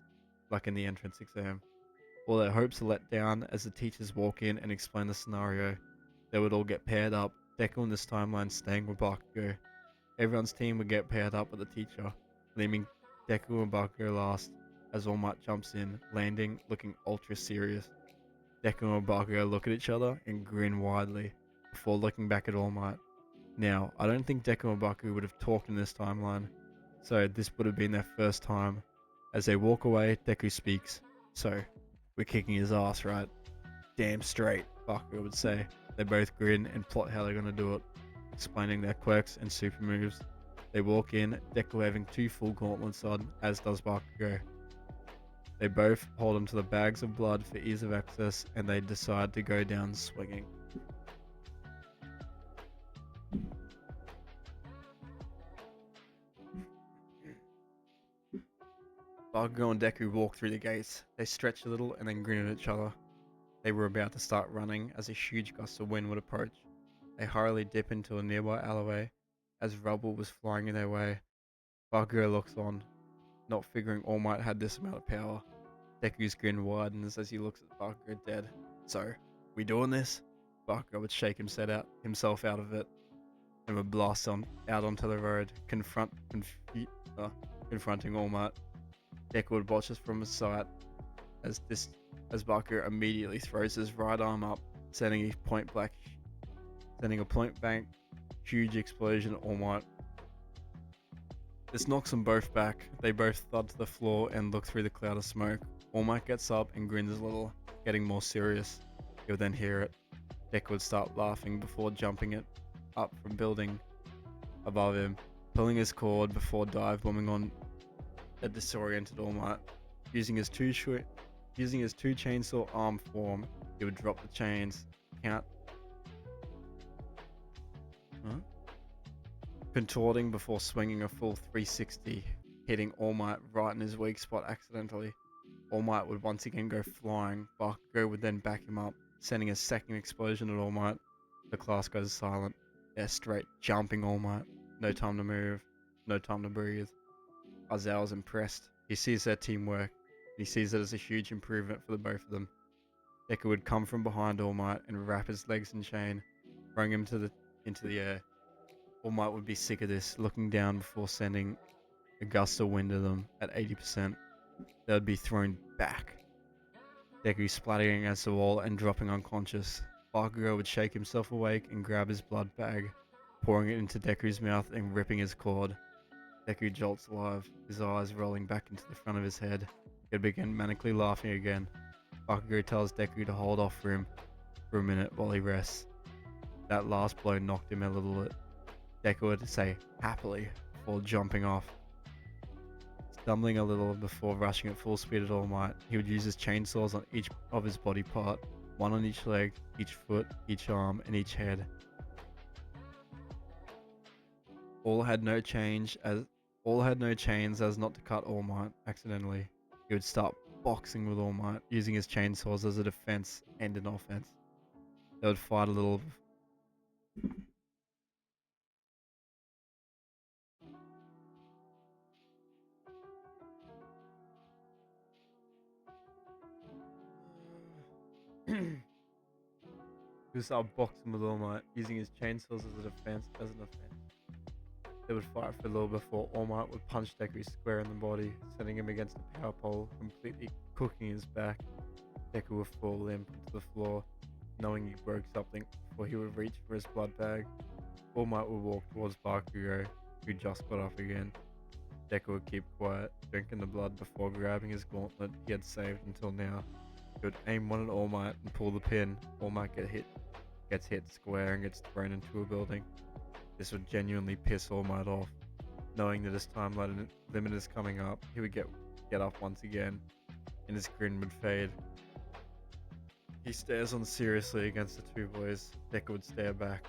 like in the entrance exam. All their hopes are let down as the teachers walk in and explain the scenario. They would all get paired up, Deku in this timeline staying with Bakugo. Everyone's team would get paired up with the teacher, leaving Deku and Bakugo last, as All Might jumps in, landing, looking ultra serious. Deku and Bakugo look at each other and grin widely, before looking back at All Might. Now, I don't think Deku and Bakugo would have talked in this timeline, so this would have been their first time. As they walk away, Deku speaks. So, we're kicking his ass, right? Damn straight, Bakugo would say. They both grin and plot how they're gonna do it, explaining their quirks and super moves. They walk in, Deku having 2 full gauntlets on, as does Bakugo. They both hold onto the bags of blood for ease of access, and they decide to go down swinging. Bakugo and Deku walk through the gates. They stretch a little and then grin at each other. They were about to start running as a huge gust of wind would approach. They hurriedly dip into a nearby alleyway as rubble was flying in their way. Bakugo looks on, not figuring All Might had this amount of power. Deku's grin widens as he looks at Bakugo dead. So, we doing this? Bakugo would shake himself out of it and would blast out onto the road, confronting All Might. Deku would watch us from his side as Bakugo immediately throws his right arm up, sending a point blank huge explosion at All Might. This knocks them both back. They both thud to the floor and look through the cloud of smoke. All Might gets up and grins a little, getting more serious. You'll then hear it. Deku would start laughing before jumping it up from building above him, pulling his cord before dive bombing on a disoriented All Might. Using his two chainsaw arm form, he would drop the chains, contorting before swinging a full 360, hitting All Might right in his weak spot accidentally. All Might would once again go flying. Bakugo would then back him up, sending a second explosion at All Might. The class goes silent. They're straight jumping All Might. No time to move, no time to breathe. Aizawa's impressed. He sees their teamwork. He sees it as a huge improvement for the both of them. Deku would come from behind All Might and wrap his legs in chain, throwing him into the air. All Might would be sick of this, looking down before sending a gust of wind at them at 80%. They would be thrown back. Deku splattering against the wall and dropping unconscious. Bakugo would shake himself awake and grab his blood bag, pouring it into Deku's mouth and ripping his cord. Deku jolts alive, his eyes rolling back into the front of his head. He'd begin manically laughing again. Bakugo tells Deku to hold off for him for a minute while he rests. That last blow knocked him a little bit. Deku would say happily before jumping off. Stumbling a little before rushing at full speed at All Might, he would use his chainsaws on each of his body part, one on each leg, each foot, each arm, and each head. All had no chains as not to cut All Might accidentally. He would start boxing with All Might, using his chainsaws as a defense and an offense. They would fight a little. He would start boxing with All Might, using his chainsaws as an offense. They would fight for a little before All Might would punch Deku square in the body, sending him against the power pole, completely cooking his back. Deku would fall limp into the floor, knowing he broke something before he would reach for his blood bag. All Might would walk towards Bakugo, who just got up again. Deku would keep quiet, drinking the blood before grabbing his gauntlet he had saved until now. He would aim one at All Might and pull the pin. All Might gets hit square and gets thrown into a building. This would genuinely piss All Might off. Knowing that his time limit is coming up, he would get up once again, and his grin would fade. He stares on seriously against the two boys. Deku would stare back,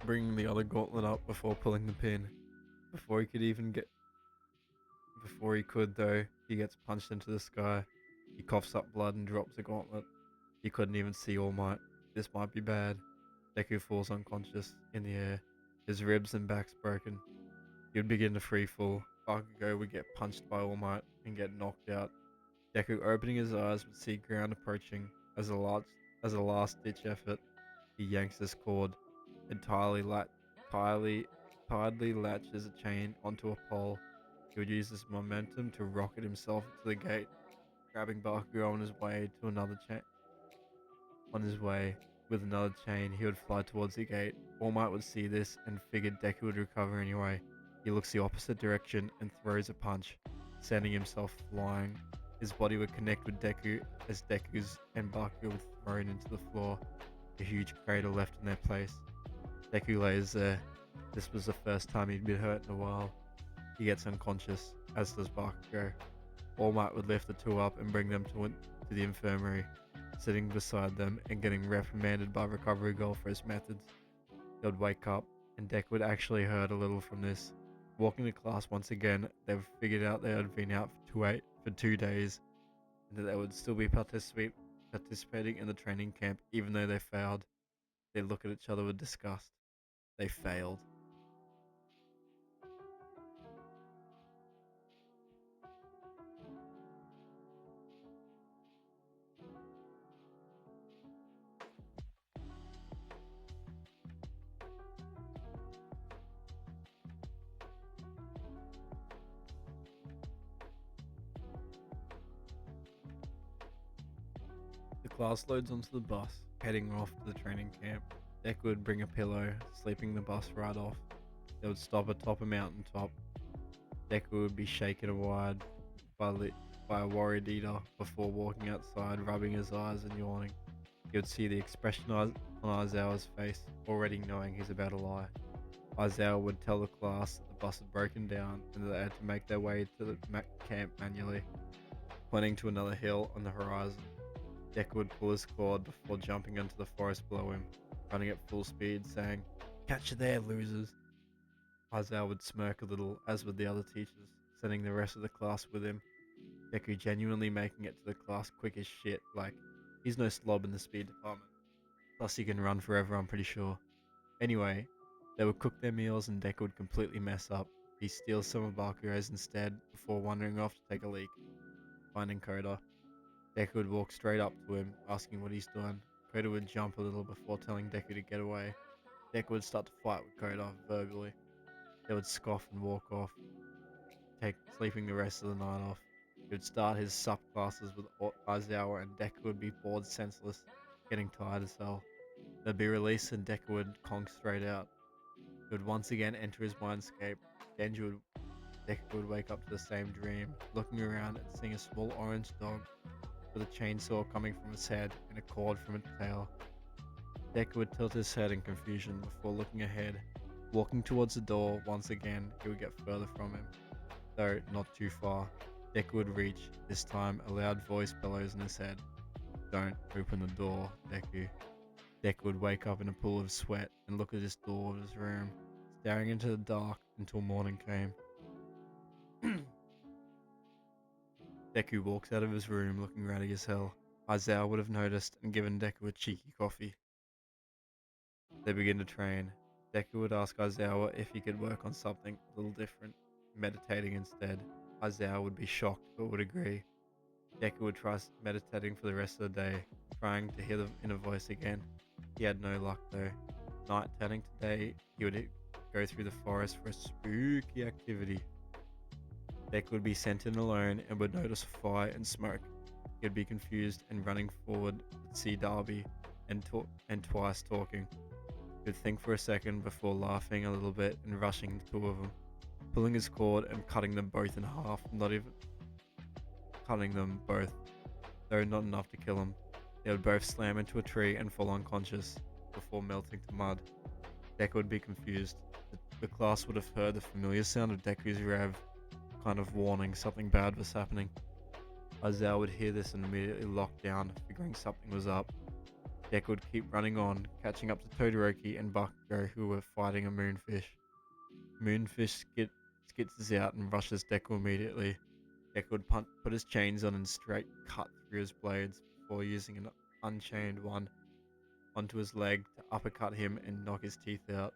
bringing the other gauntlet up before pulling the pin. Before he could though, he gets punched into the sky. He coughs up blood and drops the gauntlet. He couldn't even see All Might. This might be bad. Deku falls unconscious in the air, his ribs and back's broken. He would begin to free fall. Bakugo would get punched by All Might and get knocked out. Deku, opening his eyes, would see ground approaching. As a last-ditch effort, he yanks his cord, and tightly latches a chain onto a pole. He would use this momentum to rocket himself to the gate, grabbing Bakugo on his way to another chain. On his way, with another chain, he would fly towards the gate. All Might would see this and figured Deku would recover anyway. He looks the opposite direction and throws a punch, sending himself flying. His body would connect with Deku as Deku's and Bakugo were thrown into the floor, a huge crater left in their place. Deku lays there. This was the first time he'd been hurt in a while. He gets unconscious, as does Bakugo. All Might would lift the two up and bring them to the infirmary, sitting beside them and getting reprimanded by Recovery Girl for his methods. They would wake up, and Deku would actually hurt a little from this. Walking to class once again, they figured out they had been out for 2 days, and that they would still be participating in the training camp even though they failed. They look at each other with disgust. They failed. The class loads onto the bus, heading off to the training camp. Deku would bring a pillow, sleeping the bus right off. They would stop atop a mountaintop. Deku would be shaken and wired by a warrior eater before walking outside, rubbing his eyes and yawning. He would see the expression on Aizawa's face, already knowing he's about to lie. Aizawa would tell the class that the bus had broken down and that they had to make their way to the camp manually, pointing to another hill on the horizon. Deku would pull his cord before jumping into the forest below him, running at full speed, saying, "Catch you there, losers!" Aizawa would smirk a little, as would the other teachers, sending the rest of the class with him. Deku genuinely making it to the class quick as shit, like, he's no slob in the speed department. Plus he can run forever, I'm pretty sure. Anyway, they would cook their meals and Deku would completely mess up. He steals some of Bakugo's instead, before wandering off to take a leak, finding Koda. Deku would walk straight up to him, asking what he's doing. Koda would jump a little before telling Deku to get away. Deku would start to fight with Koda verbally. They would scoff and walk off, sleeping the rest of the night off. He would start his sup classes with Aizawa, and Deku would be bored senseless, getting tired as hell. They'd be released and Deku would conk straight out. He would once again enter his mindscape. Deku would wake up to the same dream, looking around and seeing a small orange dog with a chainsaw coming from its head and a cord from its tail. Deku would tilt his head in confusion before looking ahead. Walking towards the door, once again, he would get further from him, though not too far. Deku would reach, this time a loud voice bellows in his head. Don't open the door, Deku. Deku would wake up in a pool of sweat and look at his door of his room, staring into the dark until morning came. Deku walks out of his room looking ratty as hell. Aizawa would have noticed and given Deku a cheeky coffee. They begin to train. Deku would ask Aizawa if he could work on something a little different, meditating instead. Aizawa would be shocked but would agree. Deku would try meditating for the rest of the day, trying to hear the inner voice again. He had no luck though. Night turning to day, he would go through the forest for a spooky activity. Deku would be sent in alone and would notice a fire and smoke. He would be confused and running forward would see Darby and twice talking. He would think for a second before laughing a little bit and rushing the two of them, pulling his cord and cutting them both in half, not even cutting them both, though not enough to kill them. They would both slam into a tree and fall unconscious before melting to mud. Deku would be confused. The class would have heard the familiar sound of Deku's rev, kind of warning something bad was happening. Aizawa would hear this and immediately lock down, figuring something was up. Deku would keep running on, catching up to Todoroki and Bakugo, who were fighting a moonfish. Moonfish skitzes out and rushes Deku immediately. Deku would put his chains on and straight cut through his blades before using an unchained one onto his leg to uppercut him and knock his teeth out.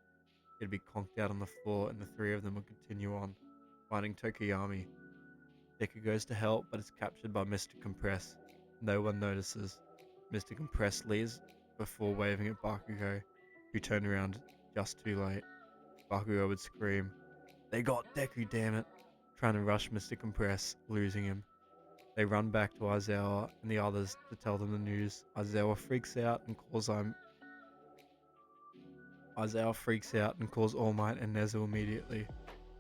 He'd be conked out on the floor and the three of them would continue on, finding Tokiyami. Deku goes to help but is captured by Mr. Compress. No one notices. Mr. Compress leaves before waving at Bakugo, who turned around just too late. Bakugo would scream, "They got Deku, damn it!" trying to rush Mr. Compress, losing him. They run back to Aizawa and the others to tell them the news. Aizawa freaks out and calls All Might and Nezu immediately.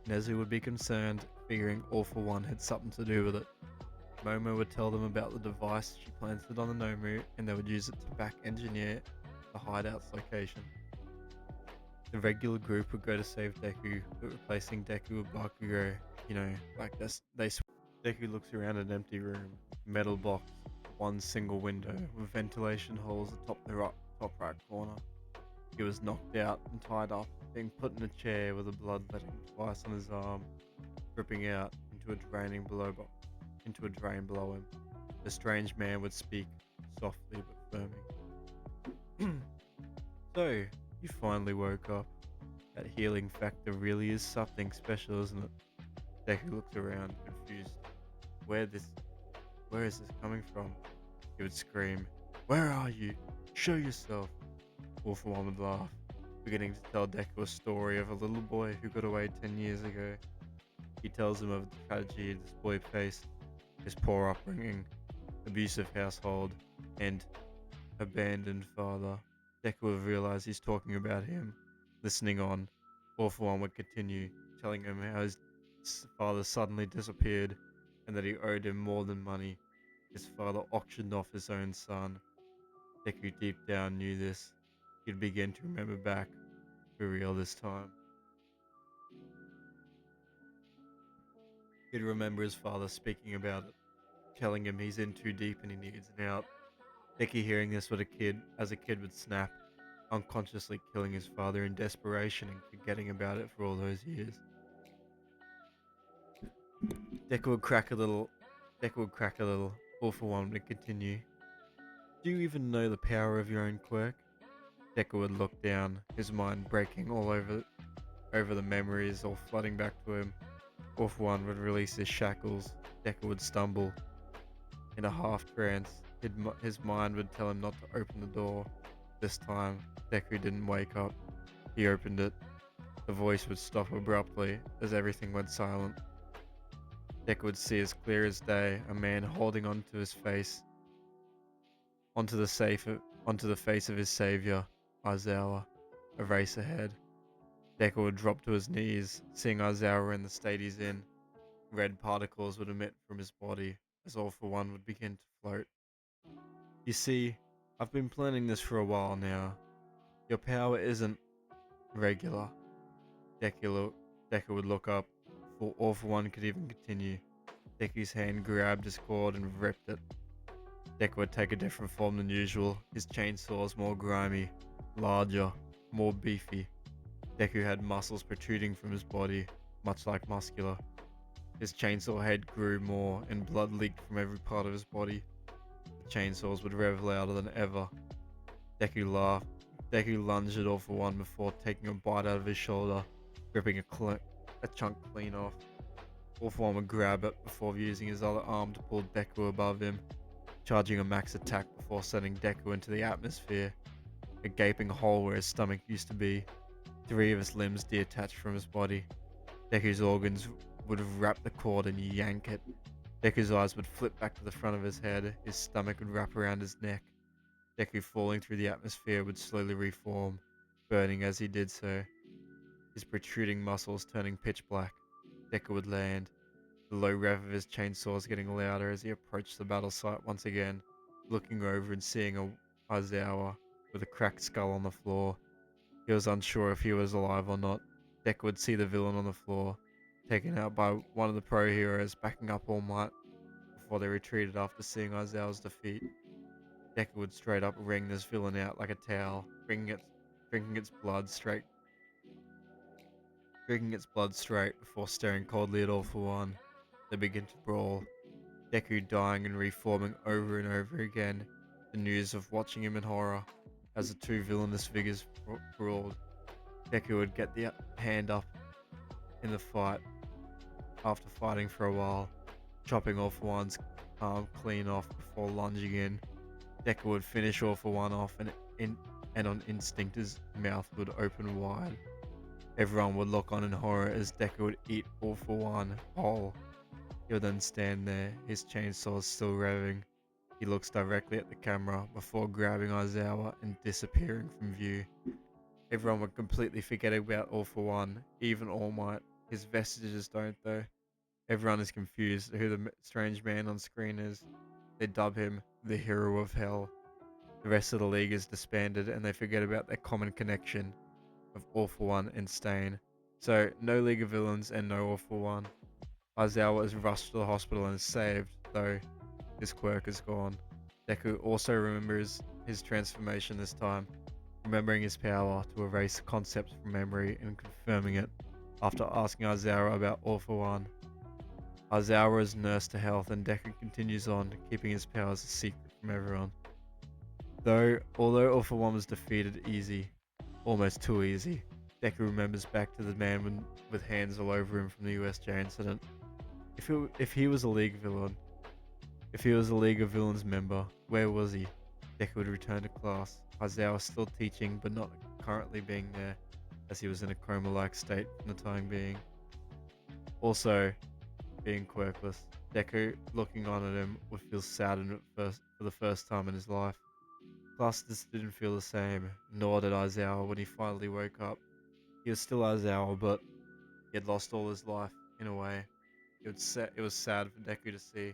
Nezu would be concerned, figuring All for One had something to do with it. Momo would tell them about the device she planted on the Nomu, and they would use it to back engineer the hideout's location. The regular group would go to save Deku, but replacing Deku with Bakugo, like this, Deku looks around an empty room, metal box, one single window with ventilation holes atop the top right corner. He was knocked out and tied up, being put in a chair with the blood letting twice on his arm, dripping out into a drain below him. The strange man would speak, softly but firming. "So, you finally woke up. That healing factor really is something special, isn't it?" Deku looks around, confused. Where is this coming from? He would scream, "Where are you? Show yourself!" All for One would laugh, beginning to tell Deku a story of a little boy who got away 10 years ago. He tells him of the tragedy this boy faced, his poor upbringing, abusive household, and abandoned father. Deku would realize he's talking about him. Listening on, All for One would continue, telling him how his father suddenly disappeared and that he owed him more than money. His father auctioned off his own son. Deku deep down knew this. He'd begin to remember back, for real this time. He'd remember his father speaking about it, telling him he's in too deep and he needs an out. Deku hearing this as a kid would snap, unconsciously killing his father in desperation and forgetting about it for all those years. Deku would crack a little. All for One would continue. "Do you even know the power of your own quirk?" Deku would look down, his mind breaking all over the memories all flooding back to him. All for One would release his shackles. Deku would stumble. In a half trance, his mind would tell him not to open the door. This time, Deku didn't wake up. He opened it. The voice would stop abruptly as everything went silent. Deku would see as clear as day a man holding onto his face, onto the face of his savior, Aizawa, a race ahead. Deku would drop to his knees, seeing Aizawa in the state he's in. Red particles would emit from his body, as All for One would begin to float. You see, I've been planning this for a while now. Your power isn't regular. Deku would look up, before All for One could even continue. Deku's hand grabbed his cord and ripped it. Deku would take a different form than usual, his chainsaws more grimy, larger, more beefy. Deku had muscles protruding from his body, much like Muscular. His chainsaw head grew more, and blood leaked from every part of his body. The chainsaws would rev louder than ever. Deku laughed. Deku lunged at All for One before taking a bite out of his shoulder, ripping a chunk clean off. All for One would grab it before using his other arm to pull Deku above him, charging a max attack before sending Deku into the atmosphere, a gaping hole where his stomach used to be. 3 of his limbs detached from his body. Deku's organs would wrap the cord and yank it. Deku's eyes would flip back to the front of his head, his stomach would wrap around his neck. Deku falling through the atmosphere would slowly reform, burning as he did so, his protruding muscles turning pitch black. Deku would land, the low rev of his chainsaws getting louder as he approached the battle site once again, looking over and seeing a Aizawa with a cracked skull on the floor. He was unsure if he was alive or not. Deku would see the villain on the floor, taken out by one of the pro heroes backing up All Might before they retreated after seeing Aizawa's defeat. Deku would straight up wring this villain out like a towel, drinking its blood straight before staring coldly at All for One. They begin to brawl, Deku dying and reforming over and over again, the news of watching him in horror as the two villainous figures brawled. Deku would get the hand up in the fight after fighting for a while, chopping All for One's arm clean off before lunging in. Deku would finish All for One off and on instinct his mouth would open wide. Everyone would look on in horror as Deku would eat All for One whole. He would then stand there, his chainsaws still revving. He looks directly at the camera before grabbing Aizawa and disappearing from view. Everyone would completely forget about All for One, even All Might. His vestiges don't though. Everyone is confused who the strange man on screen is. They dub him the Hero of Hell. The rest of the league is disbanded and they forget about their common connection of All for One and Stain. So, no League of Villains and no All for One. Aizawa is rushed to the hospital and is saved, though his quirk is gone. Deku also remembers his transformation this time, remembering his power to erase concepts from memory and confirming it after asking Aizawa about All for One. Aizawa is nursed to health and Deku continues on, keeping his powers a secret from everyone. Although All for One was defeated easy, almost too easy, Deku remembers back to the man with hands all over him from the USJ incident. If he was a League villain, if he was a League of Villains member, where was he? Deku would return to class. Aizawa still teaching, but not currently being there, as he was in a coma-like state for the time being. Also, being quirkless, Deku, looking on at him, would feel saddened for the first time in his life. Class just didn't feel the same, nor did Aizawa when he finally woke up. He was still Aizawa, but he had lost all his life, in a way. It was sad for Deku to see.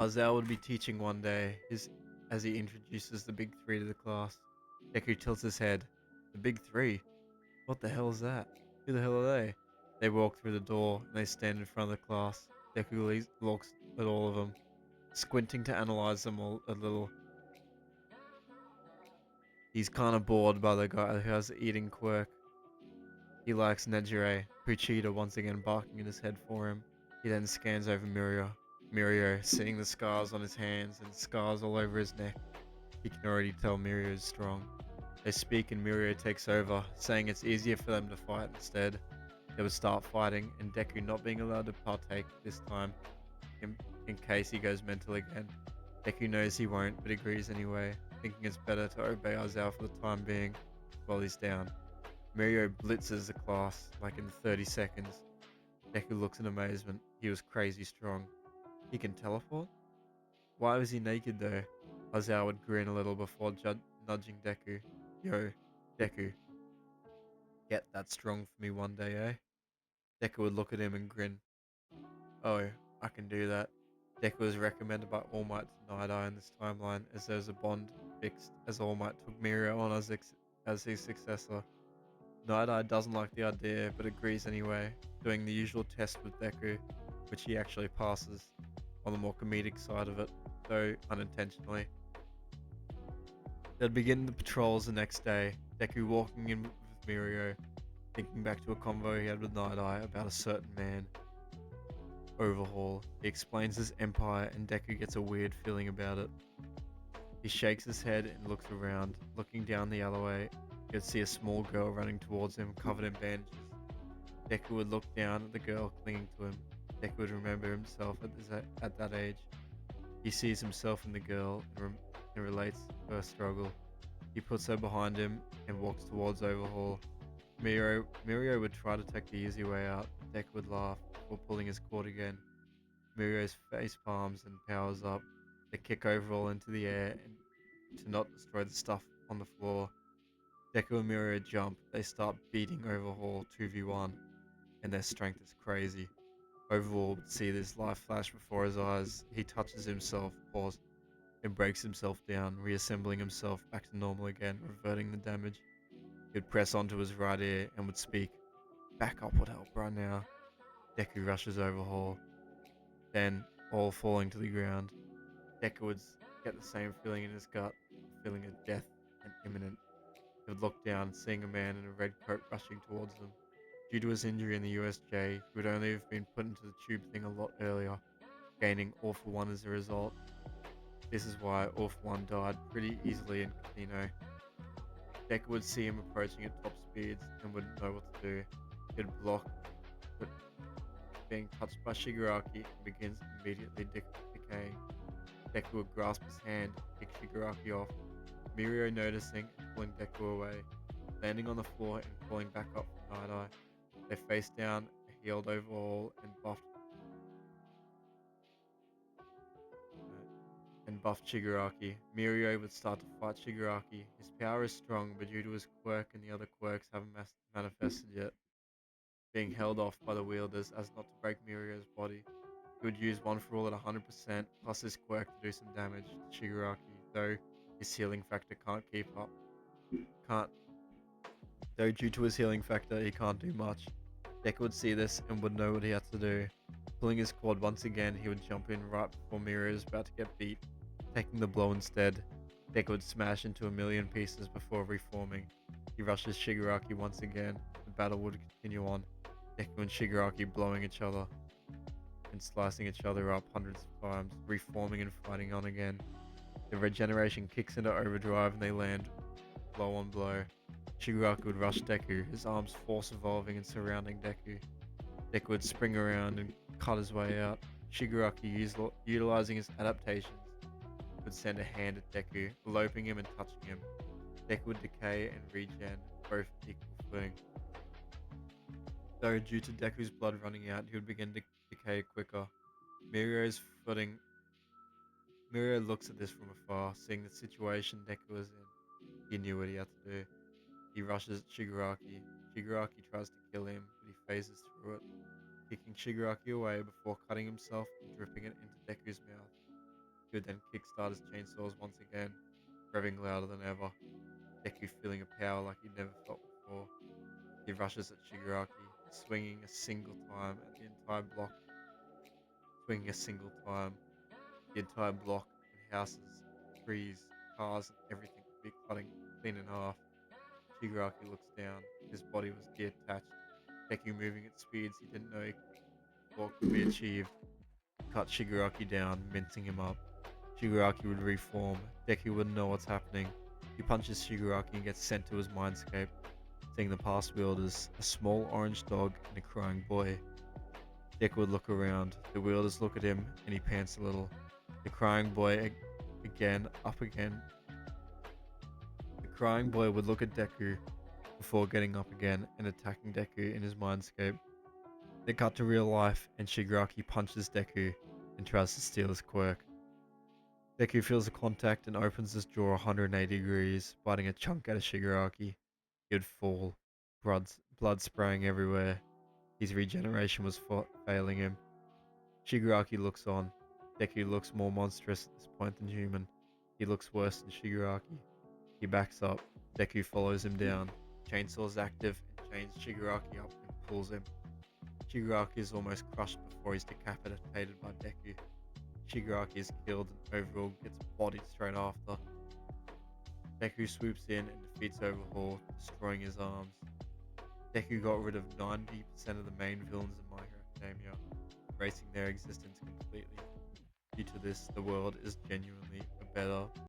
Aizawa would be teaching one day, as he introduces the Big Three to the class. Deku tilts his head. The Big Three? What the hell is that? Who the hell are they? They walk through the door, and they stand in front of the class. Deku looks at all of them, squinting to analyze them all a little. He's kinda bored by the guy who has the eating quirk. He likes Nejire, Puchita once again barking in his head for him. He then scans over Mirio, seeing the scars on his hands and scars all over his neck. He can already tell Mirio is strong. They speak and Mirio takes over, saying it's easier for them to fight instead. They would start fighting, and Deku not being allowed to partake this time, in case he goes mental again. Deku knows he won't, but agrees anyway, thinking it's better to obey Aizawa for the time being. while he's down. Mirio blitzes the class like in 30 seconds. Deku looks in amazement. He was crazy strong. He can teleport? Why was he naked though? Aizawa would grin a little before nudging Deku. Yo, Deku, get that strong for me one day, eh? Deku would look at him and grin. Oh, I can do that. Deku was recommended by All Might to Night Eye in this timeline as there's a bond fixed as All Might took Mirio on as his successor. Night Eye doesn't like the idea but agrees anyway, doing the usual test with Deku, which he actually passes on the more comedic side of it, though unintentionally. They'd begin the patrols the next day, Deku walking in with Mirio, thinking back to a convo he had with Night Eye about a certain man. Overhaul. He explains his empire and Deku gets a weird feeling about it. He shakes his head and looks around. Looking down the alleyway, he could see a small girl running towards him covered in bandages. Deku would look down at the girl clinging to him. Deku would remember himself at that age. He sees himself in the girl and relates to her struggle. He puts her behind him and walks towards Overhaul. Mirio would try to take the easy way out. Deku would laugh before pulling his cord again. Mirio's face palms and powers up. They kick Overhaul into the air and to not destroy the stuff on the floor. Deku and Mirio jump. They start beating Overhaul 2v1, and their strength is crazy. Overhaul would see this life flash before his eyes. He touches himself, pause, and breaks himself down, reassembling himself back to normal again, reverting the damage. He would press onto his right ear and would speak. Back up would help right now. Deku rushes Overhaul, then all falling to the ground. Deku would get the same feeling in his gut, a feeling of death and imminent. He would look down, seeing a man in a red coat rushing towards them. Due to his injury in the USJ, he would only have been put into the tube thing a lot earlier, gaining All for One as a result. This is why All for One died pretty easily in Casino. Deku would see him approaching at top speeds and wouldn't know what to do. He'd block, but being touched by Shigaraki and begins immediately decaying. Deku would grasp his hand and kick Shigaraki off, Mirio noticing and pulling Deku away, landing on the floor and falling back up from Night Eye. They face down, a healed Overhaul and buffed Shigaraki. Mirio would start to fight Shigaraki. His power is strong, but due to his quirk and the other quirks haven't manifested yet, being held off by the wielders as not to break Mirio's body. He would use One for All at 100% plus his quirk to do some damage to Shigaraki, though his healing factor can't keep up. Can't Though due to his healing factor he can't do much. Deku would see this and would know what he had to do. Pulling his cord once again, he would jump in right before Mirio is about to get beat, taking the blow instead. Deku would smash into a million pieces before reforming. He rushes Shigaraki once again. The battle would continue on. Deku and Shigaraki blowing each other and slicing each other up hundreds of times, reforming and fighting on again. The regeneration kicks into overdrive and they land blow on blow. Shigaraki would rush Deku, his arms force evolving and surrounding Deku. Deku would spring around and cut his way out. Shigaraki, utilizing his adaptations, would send a hand at Deku, loping him and touching him. Deku would decay and regen, both equal footing. Though due to Deku's blood running out, he would begin to decay quicker. Mirio's footing. Mirio looks at this from afar, seeing the situation Deku was in. He knew what he had to do. He rushes at Shigaraki. Shigaraki tries to kill him, but he phases through it, kicking Shigaraki away before cutting himself and dripping it into Deku's mouth. He would then kickstart his chainsaws once again, revving louder than ever. Deku feeling a power like he'd never felt before. He rushes at Shigaraki, swinging a single time at the entire block. Swinging a single time, the entire block and houses, trees, cars, and everything would be cutting clean in half. Shigaraki looks down. His body was detached. Deku moving at speeds he didn't know he thought could be achieved. Cut Shigaraki down, mincing him up. Shigaraki would reform. Deku wouldn't know what's happening. He punches Shigaraki and gets sent to his mindscape, seeing the past wielders, a small orange dog and a crying boy. Deku would look around. The wielders look at him and he pants a little. The crying boy again, up again. The crying boy would look at Deku before getting up again and attacking Deku in his mindscape. They cut to real life, and Shigaraki punches Deku and tries to steal his quirk. Deku feels a contact and opens his jaw 180 degrees, biting a chunk out of Shigaraki. He would fall, blood spraying everywhere. His regeneration was failing him. Shigaraki looks on. Deku looks more monstrous at this point than human. He looks worse than Shigaraki. He backs up. Deku follows him down. Chainsaw is active and chains Shigaraki up and pulls him. Shigaraki is almost crushed before he's decapitated by Deku. Shigaraki is killed and Overhaul gets bodied straight after. Deku swoops in and defeats Overhaul, destroying his arms. Deku got rid of 90% of the main villains in My Hero Academia, erasing their existence completely. Due to this, the world is genuinely a better,